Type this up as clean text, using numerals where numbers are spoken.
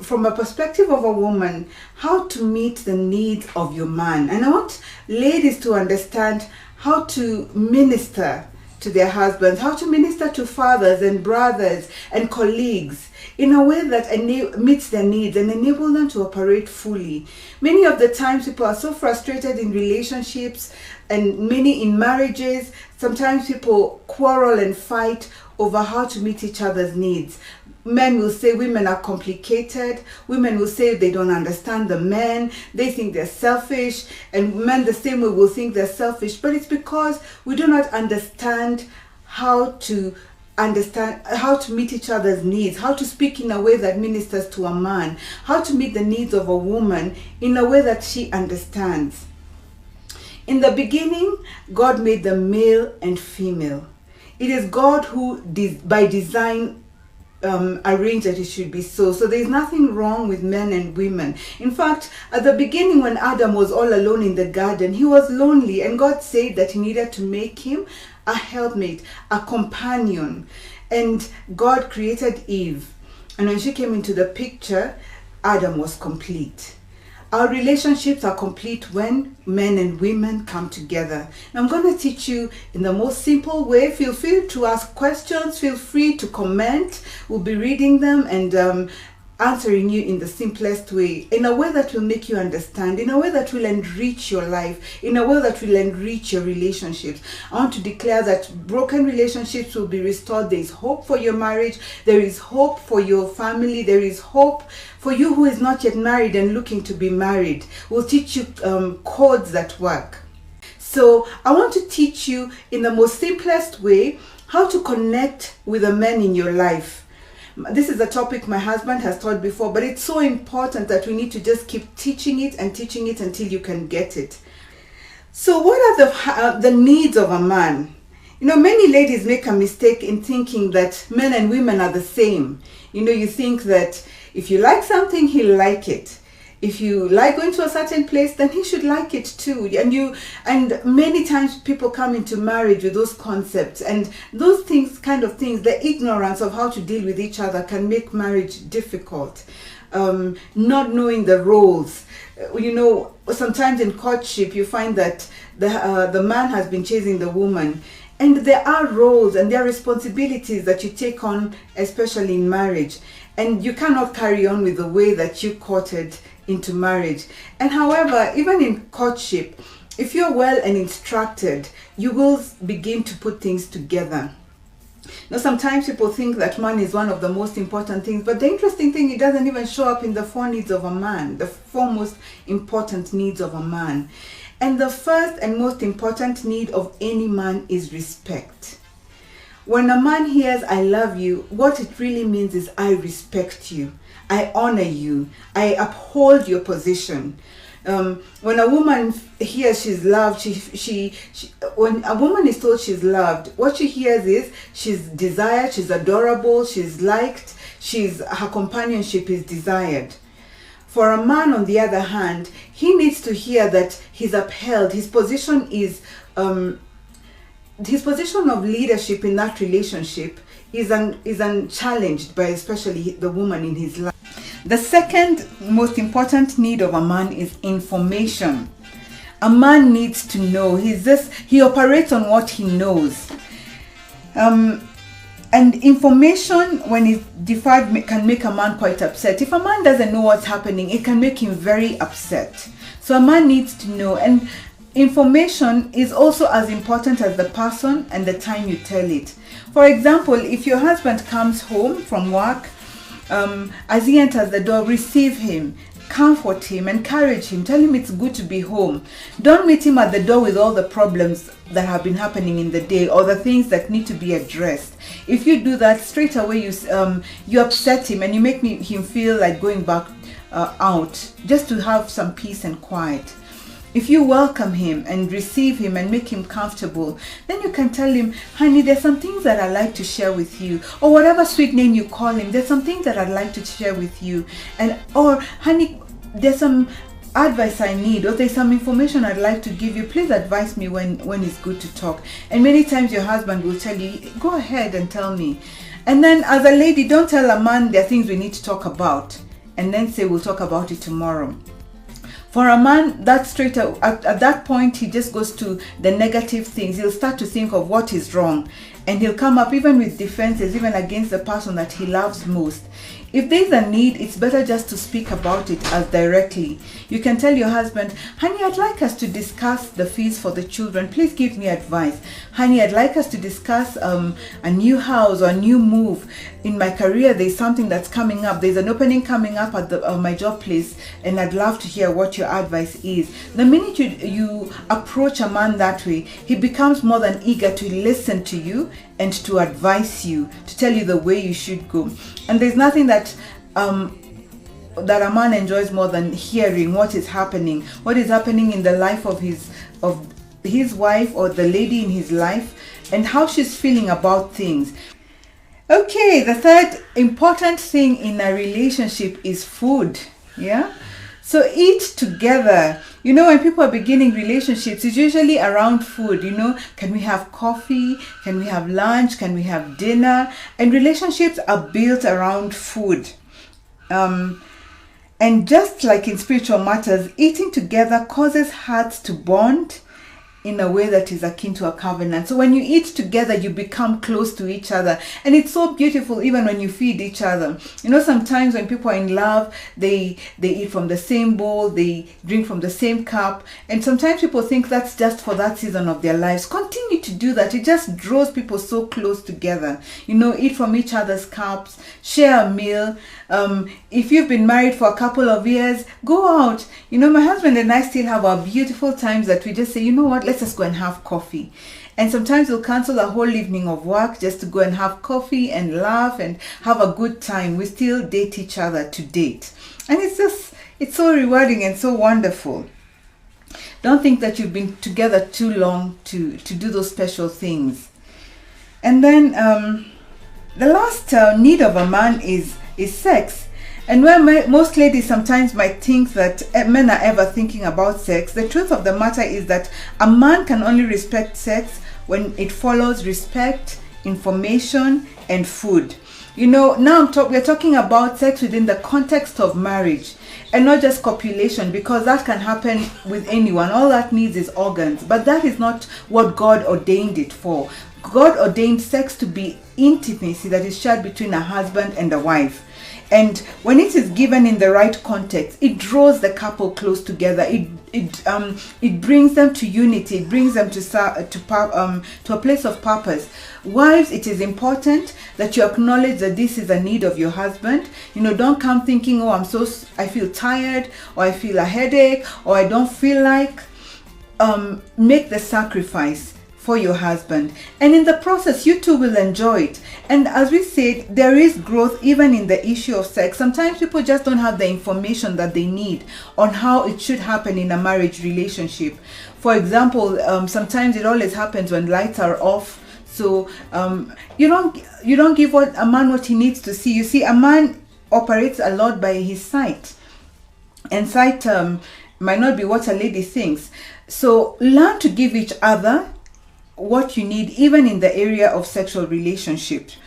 from a perspective of a woman, how to meet the needs of your man. And I want ladies to understand how to minister to their husbands, how to minister to fathers and brothers and colleagues in a way that meets their needs and enable them to operate fully. Many of the times people are so frustrated in relationships, and many in marriages. Sometimes people quarrel and fight over how to meet each other's needs. Men will say women are complicated. Women will say they don't understand the men. They think they're selfish. And men the same way will think they're selfish. But it's because we do not understand how to meet each other's needs, how to speak in a way that ministers to a man, how to meet the needs of a woman in a way that she understands. In the beginning, God made them male and female. It is God who, by design, arranged that it should be so. So there is nothing wrong with men and women. In fact, at the beginning, when Adam was all alone in the garden, he was lonely, and God said that he needed to make him a helpmate, a companion. And God created Eve. And when she came into the picture, Adam was complete. Our relationships are complete when men and women come together. Now, I'm going to teach you in the most simple way. Feel free to ask questions. Feel free to comment. We'll be reading them and answering you in the simplest way, in a way that will make you understand, in a way that will enrich your life, in a way that will enrich your relationships. I want to declare that broken relationships will be restored. There is hope for your marriage. There is hope for your family. There is hope for you who is not yet married and looking to be married. We'll teach you codes that work. So I want to teach you in the most simplest way how to connect with the men in your life. This is a topic my husband has taught before, but it's so important that we need to just keep teaching it until you can get it. So what are the needs of a man? You know, many ladies make a mistake in thinking that men and women are the same. You know, you think that if you like something, he'll like it. If you like going to a certain place, then he should like it too. And many times people come into marriage with those concepts, and those kind of things, the ignorance of how to deal with each other can make marriage difficult. Not knowing the roles. You know, sometimes in courtship, you find that the man has been chasing the woman. And there are roles and there are responsibilities that you take on, especially in marriage. And you cannot carry on with the way that you courted into marriage. And however, even in courtship, if you're well and instructed, you will begin to put things together. Now, sometimes people think that money is one of the most important things, but the interesting thing, it doesn't even show up in the four needs of a man, the four most important needs of a man. And the first and most important need of any man is respect. When a man hears "I love you," what it really means is I respect you, I honor you, I uphold your position. When a woman hears she's loved, when a woman is told she's loved, what she hears is she's desired, she's adorable, she's liked, her companionship is desired. For a man, on the other hand, he needs to hear that he's upheld. His position of leadership in that relationship is unchallenged by especially the woman in his life. The second most important need of a man is information. A man needs to know. He operates on what he knows. And information, when it's defied, can make a man quite upset. If a man doesn't know what's happening, it can make him very upset. So a man needs to know. And information is also as important as the person and the time you tell it. For example, if your husband comes home from work, as he enters the door, receive him, comfort him, encourage him, tell him it's good to be home. Don't meet him at the door with all the problems that have been happening in the day or the things that need to be addressed. If you do that, straight away you upset him and you make him feel like going back out just to have some peace and quiet. If you welcome him and receive him and make him comfortable, then you can tell him, "Honey, there's some things that I'd like to share with you," or whatever sweet name you call him. "There's some things that I'd like to share with you," or "Honey, there's some advice I need," or "There's some information I'd like to give you. Please advise me when it's good to talk." And many times your husband will tell you, "Go ahead and tell me." And then as a lady, don't tell a man there are things we need to talk about and then say we'll talk about it tomorrow. For a man, that straight at that point, he just goes to the negative things. He'll start to think of what is wrong, and he'll come up even with defenses, even against the person that he loves most. If there's a need, it's better just to speak about it as directly. You can tell your husband, honey, I'd like us to discuss the fees for the children. Please give me advice. Honey, I'd like us to discuss a new house or a new move. In my career, there's something that's coming up. There's an opening coming up at my job place, and I'd love to hear what your advice is. The minute you approach a man that way, he becomes more than eager to listen to you and to advise you, to tell you the way you should go. And there's nothing that that a man enjoys more than hearing what is happening in the life of his wife, or the lady in his life, and how she's feeling about things. Okay, the third important thing in a relationship is food. Yeah, so eat together. You know, when people are beginning relationships, it's usually around food. You know, can we have coffee? Can we have lunch? Can we have dinner? And relationships are built around food. And just like in spiritual matters, eating together causes hearts to bond in a way that is akin to a covenant. So when you eat together, you become close to each other, and it's so beautiful. Even when you feed each other, you know, sometimes when people are in love, they eat from the same bowl, they drink from the same cup, and sometimes people think that's just for that season of their lives. Continue to do that. It just draws people so close together. You know, eat from each other's cups, share a meal. If you've been married for a couple of years, go out. You know, my husband and I still have our beautiful times that we just say, you know what, let's just go and have coffee. And sometimes we'll cancel a whole evening of work just to go and have coffee and laugh and have a good time. We still date each other to date. And it's so rewarding and so wonderful. Don't think that you've been together too long to do those special things. And then the last need of a man is sex. And where most ladies sometimes might think that men are ever thinking about sex, the truth of the matter is that a man can only respect sex when it follows respect, information, and food. You know, now we're talking about sex within the context of marriage, and not just copulation, because that can happen with anyone. All that needs is organs, but that is not what God ordained it for. God ordained sex to be intimacy that is shared between a husband and a wife. And when it is given in the right context, it draws the couple close together. It brings them to unity. It brings them to a place of purpose. Wives, it is important that you acknowledge that this is a need of your husband. You know, don't come thinking, oh, I feel tired, or I feel a headache, or I don't feel like. Make the sacrifice for your husband, and in the process you too will enjoy it. And as we said, there is growth even in the issue of sex. Sometimes people just don't have the information that they need on how it should happen in a marriage relationship. For example, sometimes it always happens when lights are off. So you don't give a man what he needs to see. You see, a man operates a lot by his sight, and sight might not be what a lady thinks. So learn to give each other what you need, even in the area of sexual relationships.